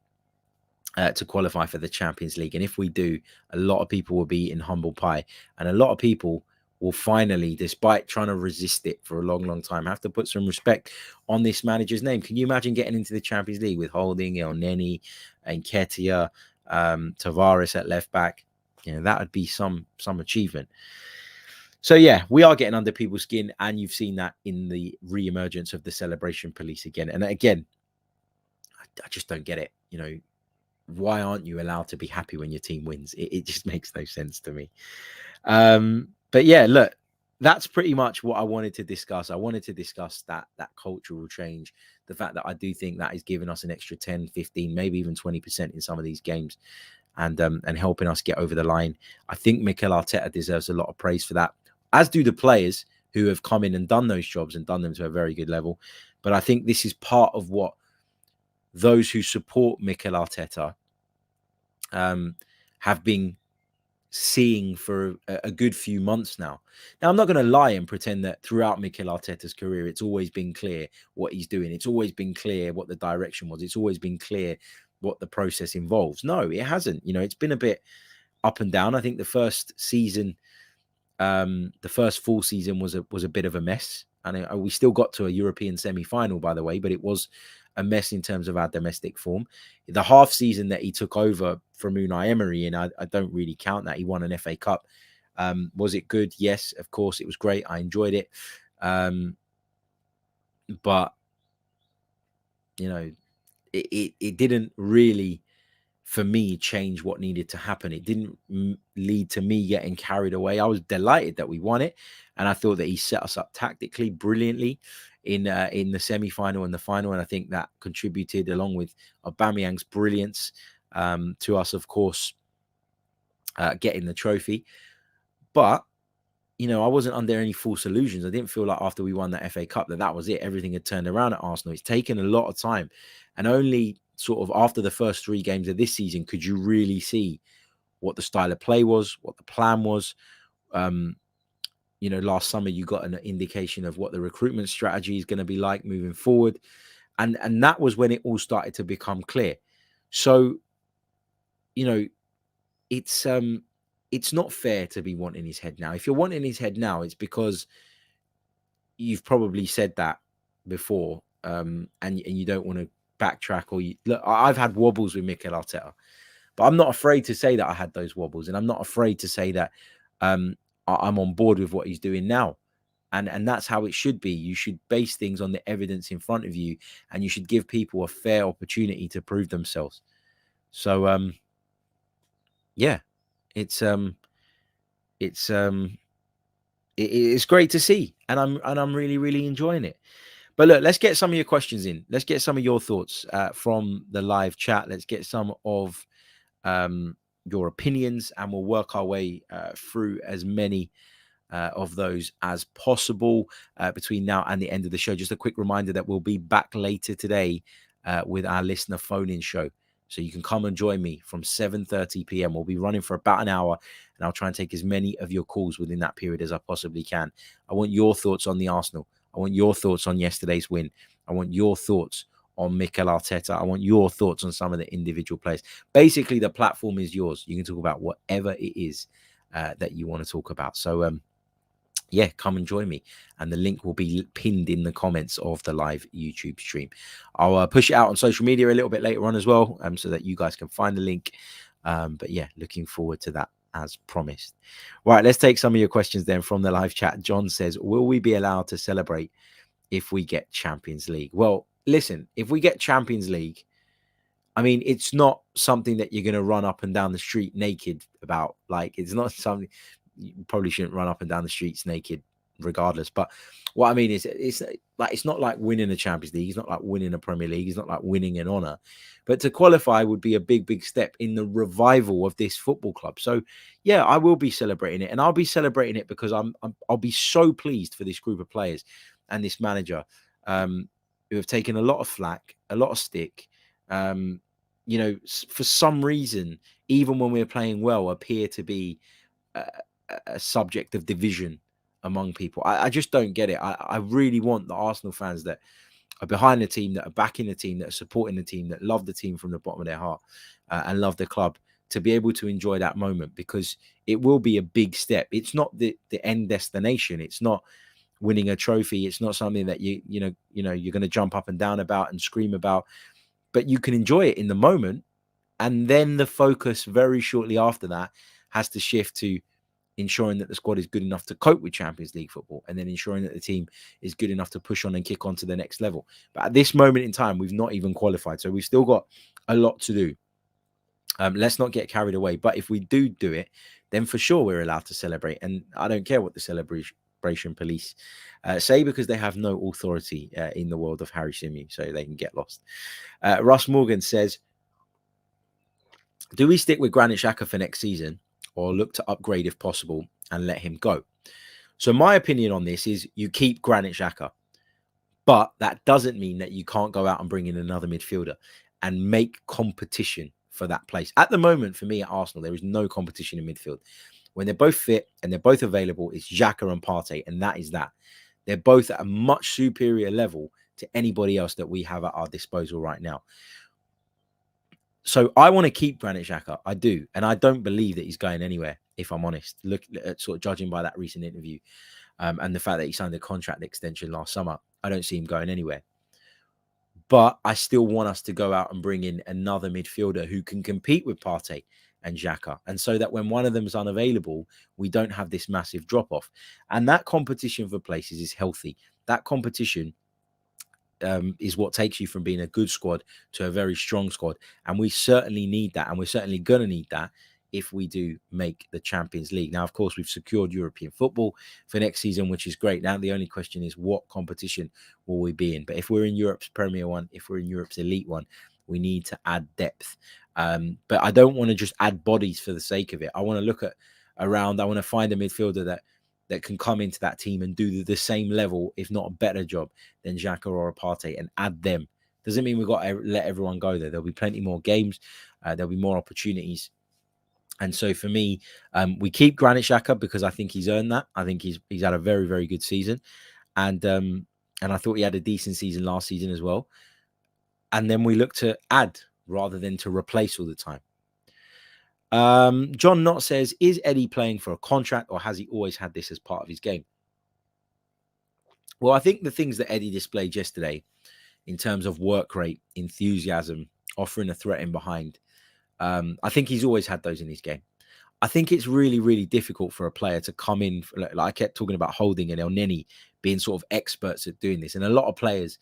Speaker 2: to qualify for the Champions League. And if we do, a lot of people will be in humble pie. And a lot of people will finally, despite trying to resist it for a long, long time, have to put some respect on this manager's name. Can you imagine getting into the Champions League with Holding, Elneny, and Nketiah, Tavares at left back? That would be some achievement. So, yeah, we are getting under people's skin, and you've seen that in the re-emergence of the celebration police again. And again, I just don't get it. Why aren't you allowed to be happy when your team wins? It just makes no sense to me. But yeah, look, that's pretty much what I wanted to discuss. I wanted to discuss that cultural change, the fact that I do think that is giving us an extra 10, 15, maybe even 20% in some of these games, and helping us get over the line. I think Mikel Arteta deserves a lot of praise for that, as do the players who have come in and done those jobs and done them to a very good level. But I think this is part of what those who support Mikel Arteta have been seeing for a good few months now. Now, I'm not going to lie and pretend that throughout Mikel Arteta's career, it's always been clear what he's doing. It's always been clear what the direction was. It's always been clear what the process involves. No, it hasn't. It's been a bit up and down. I think the first season, the first full season was a bit of a mess. And we still got to a European semi-final, by the way, but it was a mess in terms of our domestic form. The half season that he took over from Unai Emery, and I don't really count that. He won an FA Cup. Was it good? Yes, of course. It was great. I enjoyed it. But, it didn't really for me, change what needed to happen. It didn't lead to me getting carried away. I was delighted that we won it, and I thought that he set us up tactically brilliantly in the semi-final and the final, and I think that contributed, along with Aubameyang's brilliance, to us, of course, getting the trophy. But I wasn't under any false illusions. I didn't feel like after we won that FA Cup that was it. Everything had turned around at Arsenal. It's taken a lot of time, and only sort of after the first 3 games of this season could you really see what the style of play was, what the plan was. Last summer you got an indication of what the recruitment strategy is going to be like moving forward, and that was when it all started to become clear. So, it's not fair to be wanting his head now. If you're wanting his head now, it's because you've probably said that before, and you don't want to backtrack. Or look, I've had wobbles with Mikel Arteta, but I'm not afraid to say that I had those wobbles, and I'm not afraid to say that I'm on board with what he's doing now. And that's how it should be. You should base things on the evidence in front of you, and you should give people a fair opportunity to prove themselves. So, yeah, it's great to see, and I'm really, really enjoying it. But look, let's get some of your questions in. Let's get some of your thoughts from the live chat. Let's get some of your opinions, and we'll work our way through as many of those as possible between now and the end of the show. Just a quick reminder that we'll be back later today with our listener phone-in show. So you can come and join me from 7:30 p.m. We'll be running for about an hour, and I'll try and take as many of your calls within that period as I possibly can. I want your thoughts on the Arsenal. I want your thoughts on yesterday's win. I want your thoughts on Mikel Arteta. I want your thoughts on some of the individual players. Basically, the platform is yours. You can talk about whatever it is that you want to talk about. So, yeah, come and join me, and the link will be pinned in the comments of the live YouTube stream. I'll push it out on social media a little bit later on as well, so that you guys can find the link. But yeah, looking forward to that as promised. Right, let's take some of your questions then from the live chat. John says, will we be allowed to celebrate if we get Champions League? Well, listen, if we get Champions League, I mean, it's not something that you're going to run up and down the street naked about. Like, it's not something... You probably shouldn't run up and down the streets naked regardless. But what I mean is, it's not like winning a Champions League. It's not like winning a Premier League. It's not like winning an honour. But to qualify would be a big, big step in the revival of this football club. So, yeah, I will be celebrating it. And I'll be celebrating it because I'll be so pleased for this group of players and this manager who have taken a lot of flack, a lot of stick. For some reason, even when we're playing well, appear to be a subject of division among people. I just don't get it. I really want the Arsenal fans that are behind the team, that are backing the team, that are supporting the team, that love the team from the bottom of their heart and love the club, to be able to enjoy that moment, because it will be a big step. It's not the end destination. It's not winning a trophy. It's not something that you're going to jump up and down about and scream about, but you can enjoy it in the moment. And then the focus very shortly after that has to shift to ensuring that the squad is good enough to cope with Champions League football, and then ensuring that the team is good enough to push on and kick on to the next level. But at this moment in time, we've not even qualified. So we've still got a lot to do. Let's not get carried away. But if we do it, then for sure we're allowed to celebrate. And I don't care what the celebration police say, because they have no authority in the world of Harry Symeou, so they can get lost. Russ Morgan says, do we stick with Granit Xhaka for next season, or look to upgrade if possible and let him go? So my opinion on this is you keep Granit Xhaka, but that doesn't mean that you can't go out and bring in another midfielder and make competition for that place. At the moment, for me at Arsenal, there is no competition in midfield. When they're both fit and they're both available, it's Xhaka and Partey, and that is that. They're both at a much superior level to anybody else that we have at our disposal right now. So I want to keep Granit Xhaka. I do. And I don't believe that he's going anywhere, if I'm honest. Look, sort of judging by that recent interview and the fact that he signed a contract extension last summer, I don't see him going anywhere. But I still want us to go out and bring in another midfielder who can compete with Partey and Xhaka. And so that when one of them is unavailable, we don't have this massive drop-off. And that competition for places is healthy. That competition is what takes you from being a good squad to a very strong squad. And we certainly need that. And we're certainly going to need that if we do make the Champions League. Now, of course, we've secured European football for next season, which is great. Now, the only question is what competition will we be in? But if we're in Europe's Premier one, if we're in Europe's Elite one, we need to add depth. But I don't want to just add bodies for the sake of it. I want to look at around. I want to find a midfielder that can come into that team and do the same level, if not a better job than Xhaka or Partey, and add them. Doesn't mean we've got to let everyone go there. There'll be plenty more games. There'll be more opportunities. And so for me, we keep Granit Xhaka because I think he's earned that. I think he's had a very, very good season. And I thought he had a decent season last season as well. And then we look to add rather than to replace all the time. John Knott says, is Eddie playing for a contract or has he always had this as part of his game? Well, I think the things that Eddie displayed yesterday in terms of work rate, enthusiasm, offering a threat in behind, I think he's always had those in his game. I think it's really, really difficult for a player to come in. Like I kept talking about Holding and Elneny being sort of experts at doing this. And a lot of players,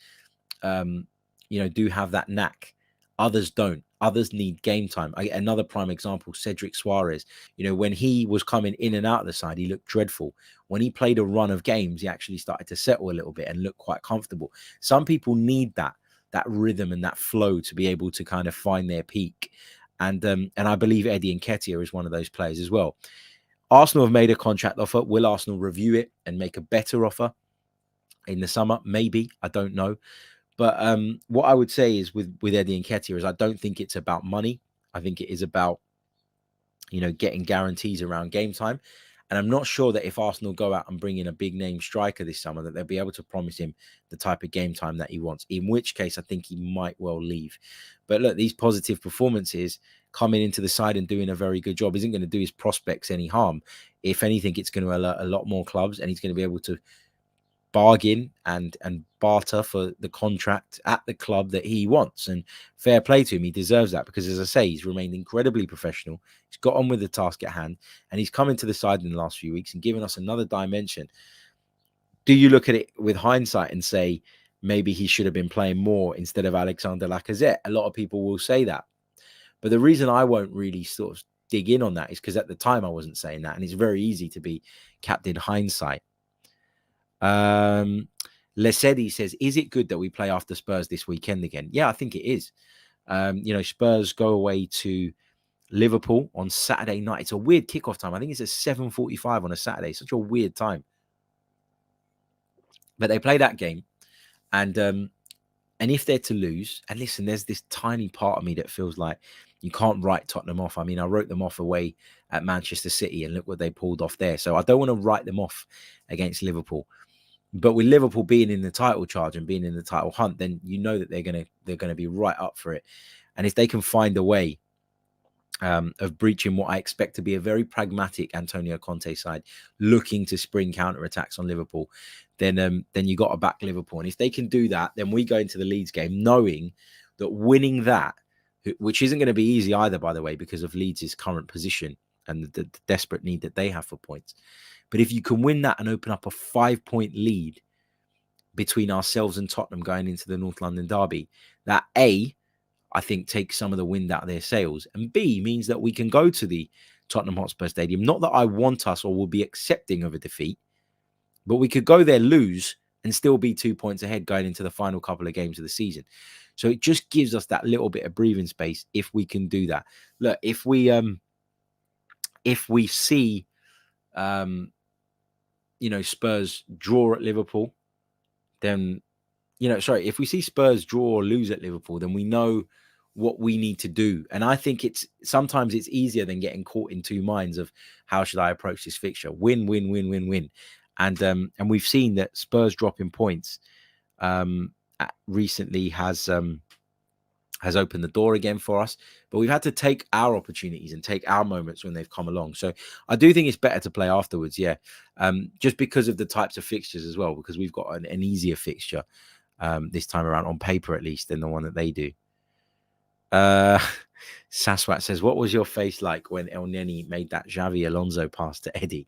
Speaker 2: do have that knack. Others don't. Others need game time. Another prime example, Cedric Suarez. When he was coming in and out of the side, he looked dreadful. When he played a run of games, he actually started to settle a little bit and look quite comfortable. Some people need that rhythm and that flow to be able to kind of find their peak. And I believe Eddie and Nketiah is one of those players as well. Arsenal have made a contract offer. Will Arsenal review it and make a better offer in the summer? Maybe. I don't know. But what I would say is with Eddie and Nketiah is I don't think it's about money. I think it is about, getting guarantees around game time. And I'm not sure that if Arsenal go out and bring in a big name striker this summer, that they'll be able to promise him the type of game time that he wants, in which case I think he might well leave. But look, these positive performances coming into the side and doing a very good job isn't going to do his prospects any harm. If anything, it's going to alert a lot more clubs and he's going to be able to bargain and barter for the contract at the club that he wants. And fair play to him, he deserves that because, as I say, he's remained incredibly professional. He's got on with the task at hand and he's come into the side in the last few weeks and given us another dimension. Do you look at it with hindsight and say maybe he should have been playing more instead of Alexander Lacazette? A lot of people will say that. But the reason I won't really sort of dig in on that is because at the time I wasn't saying that. And it's very easy to be Captain Hindsight. Lesedi says, is it good that we play after Spurs this weekend again? Yeah, I think it is. Spurs go away to Liverpool on Saturday night. It's a weird kickoff time. I think it's at 7:45 on a Saturday. Such a weird time. But they play that game. And if they're to lose, and listen, there's this tiny part of me that feels like you can't write Tottenham off. I mean, I wrote them off away at Manchester City and look what they pulled off there. So I don't want to write them off against Liverpool. But with Liverpool being in the title charge and being in the title hunt, then you know that they're gonna be right up for it. And if they can find a way of breaching what I expect to be a very pragmatic Antonio Conte side, looking to spring counterattacks on Liverpool, then you got to back Liverpool. And if they can do that, then we go into the Leeds game knowing that winning that, which isn't going to be easy either, by the way, because of Leeds' current position and the desperate need that they have for points. But if you can win that and open up a 5-point lead between ourselves and Tottenham going into the North London derby, that A, I think takes some of the wind out of their sails, and B, means that we can go to the Tottenham Hotspur Stadium. Not that I want us or will be accepting of a defeat, but we could go there, lose, and still be 2 points ahead going into the final couple of games of the season. So it just gives us that little bit of breathing space if we can do that. Look, if we see Spurs draw at Liverpool, then if we see Spurs draw or lose at Liverpool, then we know what we need to do. And I think sometimes it's easier than getting caught in two minds of how should I approach this fixture? Win, win, win, win, win. And we've seen that Spurs dropping points recently has opened the door again for us, but we've had to take our opportunities and take our moments when they've come along. So I do think it's better to play afterwards, just because of the types of fixtures as well, because we've got an easier fixture this time around, on paper at least, than the one that they do. Saswat says, what was your face like when Elneny made that Xavi Alonso pass to Eddie?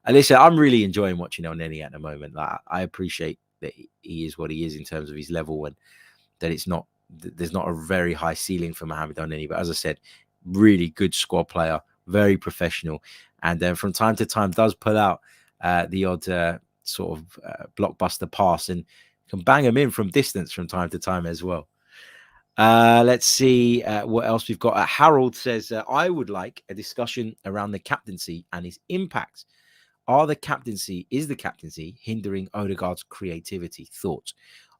Speaker 2: And listen, I'm really enjoying watching Elneny at the moment. Like, I appreciate that he is what he is in terms of his level, and that there's not a very high ceiling for Mohamed Elneny. But as I said, really good squad player, very professional, and then from time to time does pull out the odd blockbuster pass and can bang them in from distance from time to time as well. Let's see what else we've got. Harold says, I would like a discussion around the captaincy and his impacts. Is the captaincy hindering Odegaard's creativity? Thoughts?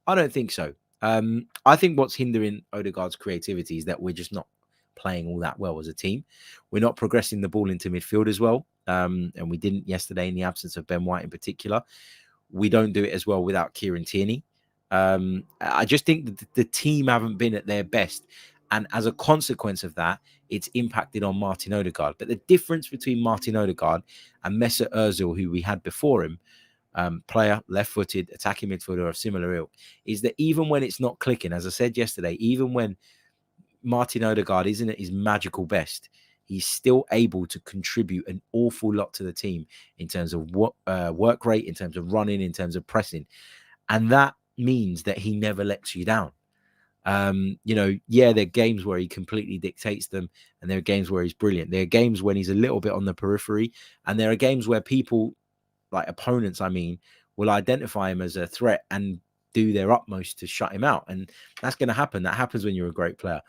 Speaker 2: I don't think so. I think what's hindering Odegaard's creativity is that we're just not playing all that well as a team. We're not progressing the ball into midfield as well. And we didn't yesterday in the absence of Ben White in particular. We don't do it as well without Kieran Tierney. I just think that the team haven't been at their best. And as a consequence of that, it's impacted on Martin Odegaard. But the difference between Martin Odegaard and Mesut Ozil, who we had before him, player, left-footed, attacking midfielder of similar ilk, is that even when it's not clicking, as I said yesterday, even when Martin Odegaard isn't at his magical best, he's still able to contribute an awful lot to the team in terms of work rate, in terms of running, in terms of pressing. And that means that he never lets you down. There are games where he completely dictates them, and there are games where he's brilliant. There are games when he's a little bit on the periphery, and there are games where people, like opponents, will identify him as a threat and do their utmost to shut him out. And that's going to happen. That happens when you're a great player.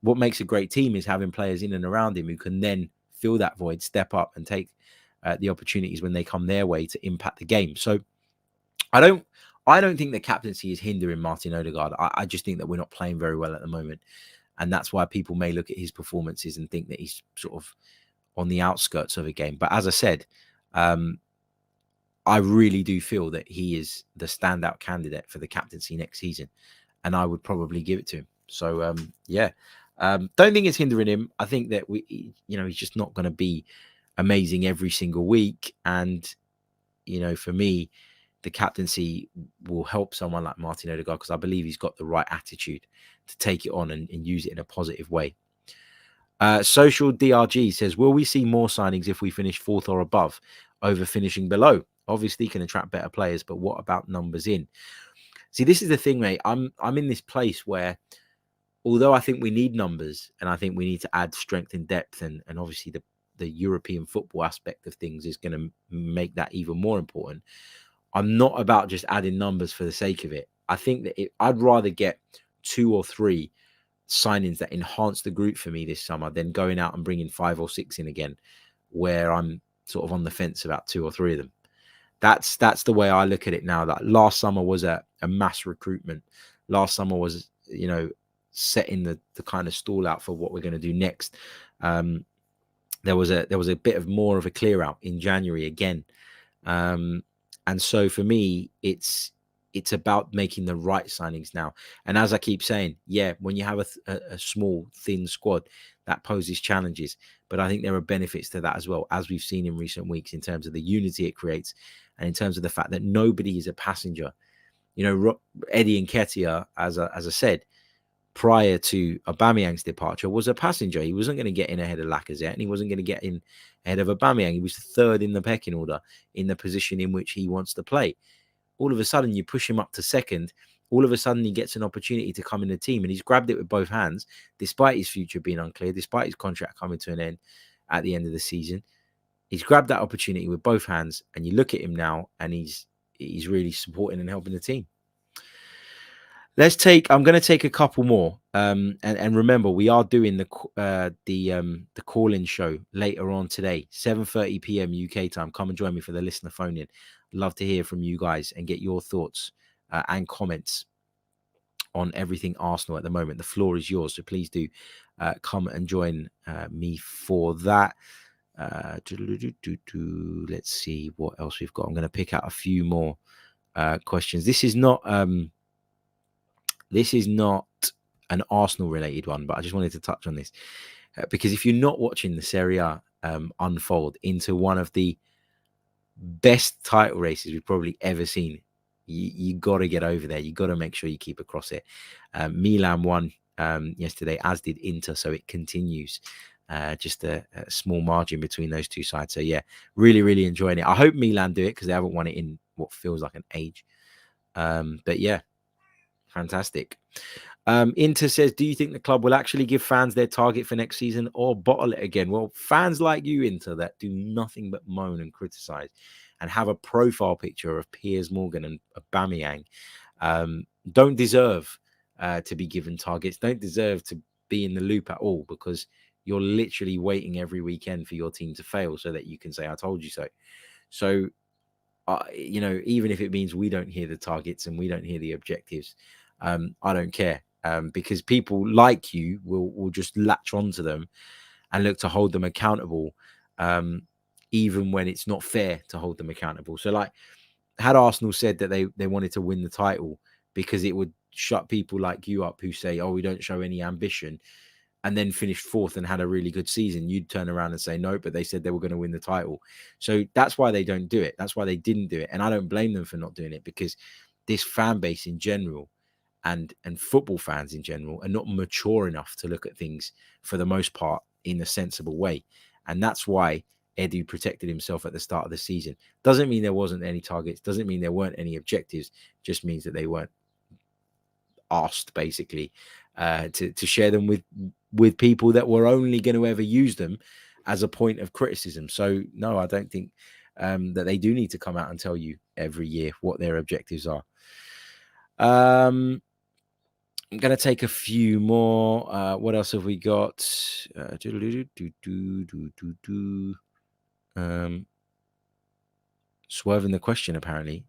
Speaker 2: What makes a great team is having players in and around him who can then fill that void, step up and take the opportunities when they come their way to impact the game. So I don't think the captaincy is hindering Martin Odegaard. I just think that we're not playing very well at the moment. And that's why people may look at his performances and think that he's sort of on the outskirts of a game. But as I said, I really do feel that he is the standout candidate for the captaincy next season. And I would probably give it to him. So, don't think it's hindering him. I think that he's just not going to be amazing every single week. And, for me, the captaincy will help someone like Martin Odegaard because I believe he's got the right attitude to take it on and use it in a positive way. Social DRG says, will we see more signings if we finish 4th or above over finishing below? Obviously can attract better players, but what about numbers in? See, this is the thing, mate. I'm in this place where, although I think we need numbers and I think we need to add strength and depth, and obviously the European football aspect of things is going to make that even more important. I'm not about just adding numbers for the sake of it. I think that I'd rather get 2 or 3 signings that enhance the group for me this summer than going out and bringing 5 or 6 in again, where I'm sort of on the fence about 2 or 3 of them. That's the way I look at it now. That last summer was a mass recruitment. Last summer was, setting the kind of stall out for what we're going to do next. There was a bit of more of a clear out in January again. And so for me, it's about making the right signings now. And as I keep saying, when you have a small, thin squad, that poses challenges. But I think there are benefits to that as well, as we've seen in recent weeks, in terms of the unity it creates and in terms of the fact that nobody is a passenger. Eddie Nketiah, as I said, prior to Aubameyang's departure, was a passenger. He wasn't going to get in ahead of Lacazette, and he wasn't going to get in ahead of Aubameyang. He was 3rd in the pecking order in the position in which he wants to play. All of a sudden, you push him up to 2nd. All of a sudden, he gets an opportunity to come in the team, and he's grabbed it with both hands, despite his future being unclear, despite his contract coming to an end at the end of the season. He's grabbed that opportunity with both hands, and you look at him now, and he's really supporting and helping the team. I'm going to take a couple more. And remember, we are doing the call-in show later on today, 7:30 p.m. UK time. Come and join me for the listener phone-in. Love to hear from you guys and get your thoughts and comments on everything Arsenal at the moment. The floor is yours, so please do come and join me for that. Let's see what else we've got. I'm going to pick out a few more questions. This is not an Arsenal related one, but I just wanted to touch on this because if you're not watching the Serie A unfold into one of the best title races we've probably ever seen, you got to get over there. You got to make sure you keep across it. Milan won yesterday, as did Inter, so it continues. Just a small margin between those two sides. So really, really enjoying it. I hope Milan do it because they haven't won it in what feels like an age. But yeah, fantastic. Inter says, do you think the club will actually give fans their target for next season or bottle it again? Well, fans like you, Inter, that do nothing but moan and criticize and have a profile picture of Piers Morgan and Aubameyang, don't deserve to be given targets, don't deserve to be in the loop at all, because you're literally waiting every weekend for your team to fail so that you can say, I told you so. So, even if it means we don't hear the targets and we don't hear the objectives, I don't care, because people like you will just latch onto them and look to hold them accountable, even when it's not fair to hold them accountable. So, like, had Arsenal said that they wanted to win the title because it would shut people like you up who say, oh, we don't show any ambition, and then finished fourth and had a really good season, you'd turn around and say no, but they said they were going to win the title. So that's why they don't do it. That's why they didn't do it. And I don't blame them for not doing it, because this fan base in general and football fans in general are not mature enough to look at things for the most part in a sensible way. And that's why Edu protected himself at the start of the season. Doesn't mean there wasn't any targets, doesn't mean there weren't any objectives, just means that they weren't asked, basically, to share them with people that were only going to ever use them as a point of criticism. So no, I don't think that they do need to come out and tell you every year what their objectives are. I'm going to take a few more. What else have we got? Swerving the question, apparently.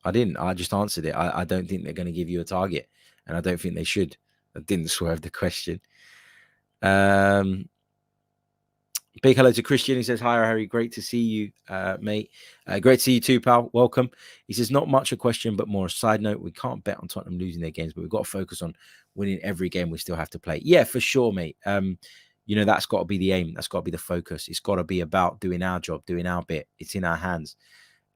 Speaker 2: I didn't. I just answered it. I don't think they're going to give you a target, and I don't think they should. I didn't swerve the question. Big hello to Christian. He says, hi, Harry. Great to see you, mate. Great to see you too, pal. Welcome. He says, not much a question, but more a side note. We can't bet on Tottenham losing their games, but we've got to focus on winning every game we still have to play. Yeah, for sure, mate. That's got to be the aim. That's got to be the focus. It's got to be about doing our job, doing our bit. It's in our hands.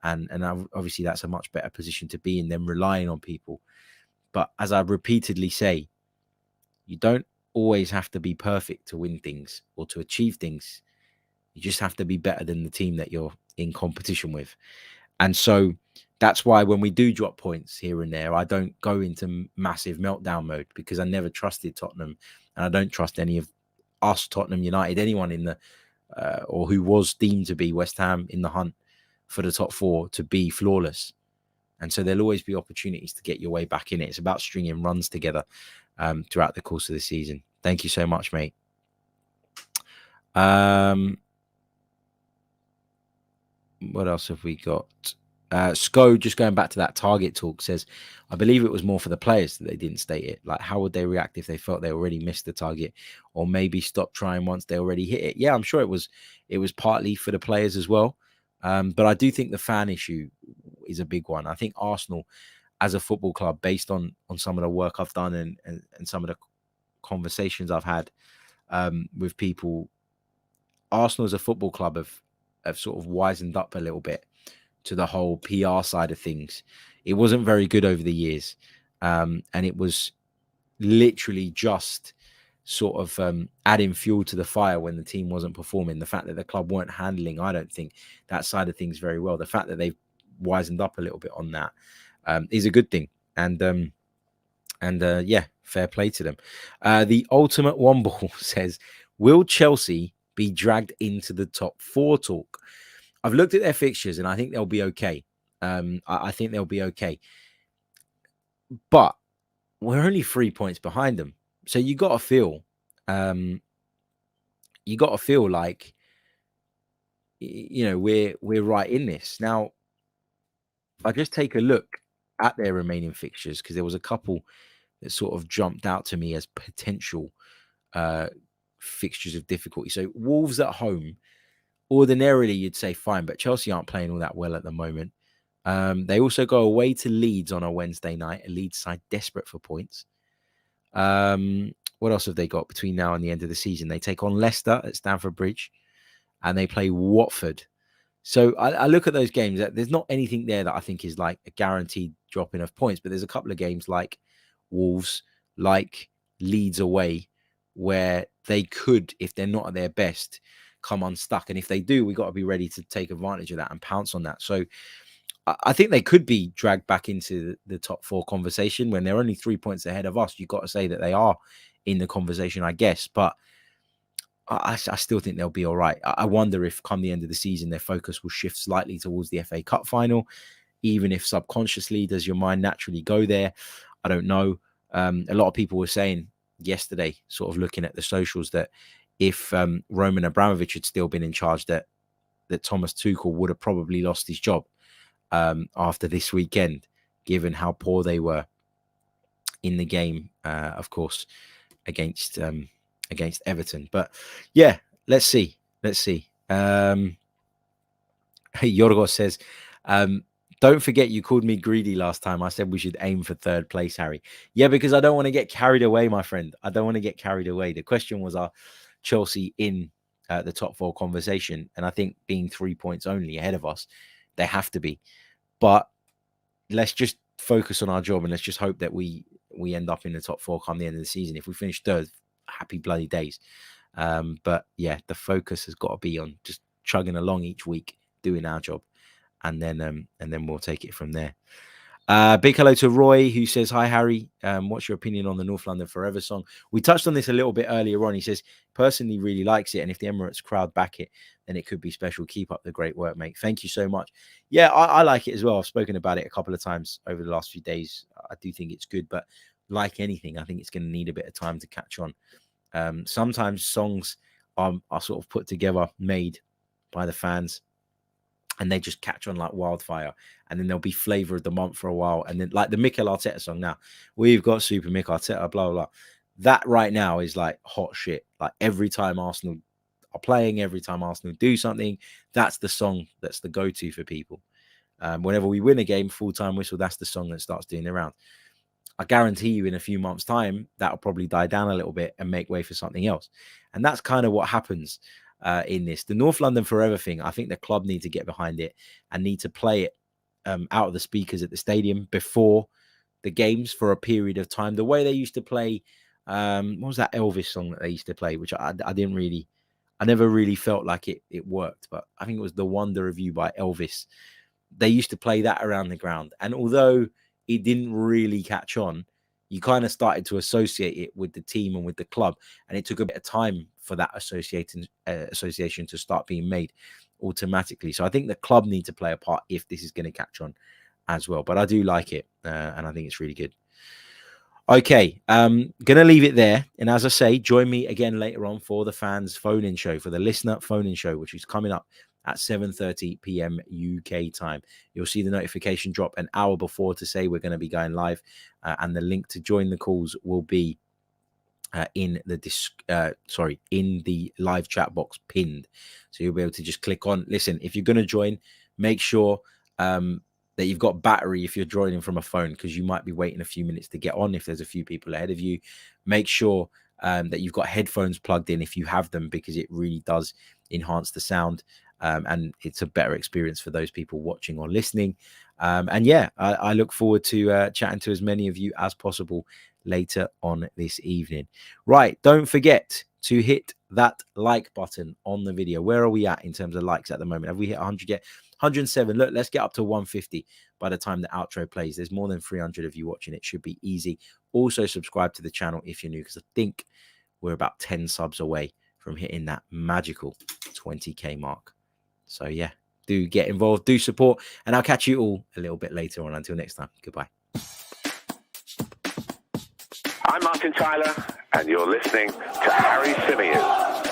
Speaker 2: And obviously that's a much better position to be in than relying on people. But as I repeatedly say, you don't always have to be perfect to win things or to achieve things. You just have to be better than the team that you're in competition with. And so that's why when we do drop points here and there, I don't go into massive meltdown mode, because I never trusted Tottenham, and I don't trust any of us, Tottenham, United, anyone in the or who was deemed to be West Ham in the hunt for the top four to be flawless. And so there'll always be opportunities to get your way back in it. It's about stringing runs together throughout the course of the season. Thank you so much, mate. What else have we got? Sco, just going back to that target talk, says, I believe it was more for the players that they didn't state it. Like, how would they react if they felt they already missed the target, or maybe stop trying once they already hit it? Yeah, I'm sure it was partly for the players as well. But I do think the fan issue is a big one. I think Arsenal, as a football club, based on some of the work I've done and some of the conversations I've had with people, Arsenal as a football club have sort of wisened up a little bit to the whole PR side of things. It wasn't very good over the years. And it was literally just sort of adding fuel to the fire when the team wasn't performing. The fact that the club weren't handling, I don't think, that side of things very well. The fact that they've wisened up a little bit on that is a good thing. And yeah, fair play to them. The Ultimate Womble says, will Chelsea be dragged into the top four talk? I've looked at their fixtures and I think they'll be okay. I think they'll be okay. But we're only 3 points behind them. So you got to feel like, we're right in this. Now, if I just take a look at their remaining fixtures, because there was a couple that sort of jumped out to me as potential fixtures of difficulty. So Wolves at home, ordinarily you'd say fine, but Chelsea aren't playing all that well at the moment. They also go away to Leeds on a Wednesday night, a Leeds side desperate for points. What else have they got between now and the end of the season? They take on Leicester at Stamford Bridge, and they play Watford. So I look at those games. There's not anything there that I think is like a guaranteed drop in of points, but there's a couple of games like Wolves, like Leeds away, where they could, if they're not at their best, come unstuck. And if they do, we've got to be ready to take advantage of that and pounce on that. So I think they could be dragged back into the top 4 conversation when they're only 3 points ahead of us. You've got to say that they are in the conversation, I guess. But I still think they'll be all right. I wonder if come the end of the season, their focus will shift slightly towards the FA Cup final, even if subconsciously, does your mind naturally go there? I don't know. A lot of people were saying yesterday, sort of looking at the socials, that if Roman Abramovich had still been in charge, that Thomas Tuchel would have probably lost his job after this weekend, given how poor they were in the game, of course, against Everton. But yeah, let's see. Yorgos says, don't forget you called me greedy last time. I said we should aim for 3rd place, Harry. Yeah, because I don't want to get carried away, my friend. I don't want to get carried away. The question was, are Chelsea in the top 4 conversation? And I think being 3 points only ahead of us, they have to be. But let's just focus on our job and let's just hope that we end up in the top 4 come the end of the season. If we finish 3rd, happy bloody days. But yeah, the focus has got to be on just chugging along each week, doing our job, and then we'll take it from there. Big hello to Roy, who says, hi, Harry. What's your opinion on the North London Forever song? We touched on this a little bit earlier on. He says, personally really likes it. And if the Emirates crowd back it, then it could be special. Keep up the great work, mate. Thank you so much. Yeah, I like it as well. I've spoken about it a couple of times over the last few days. I do think it's good. But like anything, I think it's going to need a bit of time to catch on. Sometimes songs are sort of put together, made by the fans, and they just catch on like wildfire, and then there'll be flavor of the month for a while, and then like the Mikel Arteta song. Now we've got Super Mikel Arteta, blah blah. That right now is like hot shit. Like every time Arsenal are playing, every time Arsenal do something, that's the song that's the go-to for people. Whenever we win a game, full-time whistle, that's the song that starts doing the round. I guarantee you in a few months' time, that'll probably die down a little bit and make way for something else. And that's kind of what happens in this. The North London Forever thing, I think the club need to get behind it and need to play it out of the speakers at the stadium before the games for a period of time. The way they used to play, what was that Elvis song that they used to play, which I never really felt like it worked, but I think it was The Wonder of You by Elvis. They used to play that around the ground. And although it didn't really catch on, you kind of started to associate it with the team and with the club. And it took a bit of time for that association to start being made automatically. So I think the club need to play a part if this is going to catch on as well. But I do like it, and I think it's really good. Okay, gonna leave it there. And as I say, join me again later on for the fans phone-in show, for the listener phone-in show, which is coming up at 7:30 p.m. UK time. You'll see the notification drop an hour before to say we're going to be going live, and the link to join the calls will be in the live chat box pinned. So you'll be able to just click on. Listen, if you're going to join, make sure that you've got battery if you're joining from a phone, because you might be waiting a few minutes to get on if there's a few people ahead of you. Make sure that you've got headphones plugged in if you have them, because it really does enhance the sound, and it's a better experience for those people watching or listening. And yeah, I look forward to chatting to as many of you as possible later on this evening. Right, don't forget to hit that like button on the video. Where are we at in terms of likes at the moment? Have we hit 100 yet? 107. Look, let's get up to 150 by the time the outro plays. There's more than 300 of you watching. It should be easy. Also subscribe to the channel if you're new, because I think we're about 10 subs away from hitting that magical 20k mark. So yeah, do get involved, do support, and I'll catch you all a little bit later on. Until next time, goodbye.
Speaker 1: I'm Martin Tyler, and you're listening to Harry Symeou.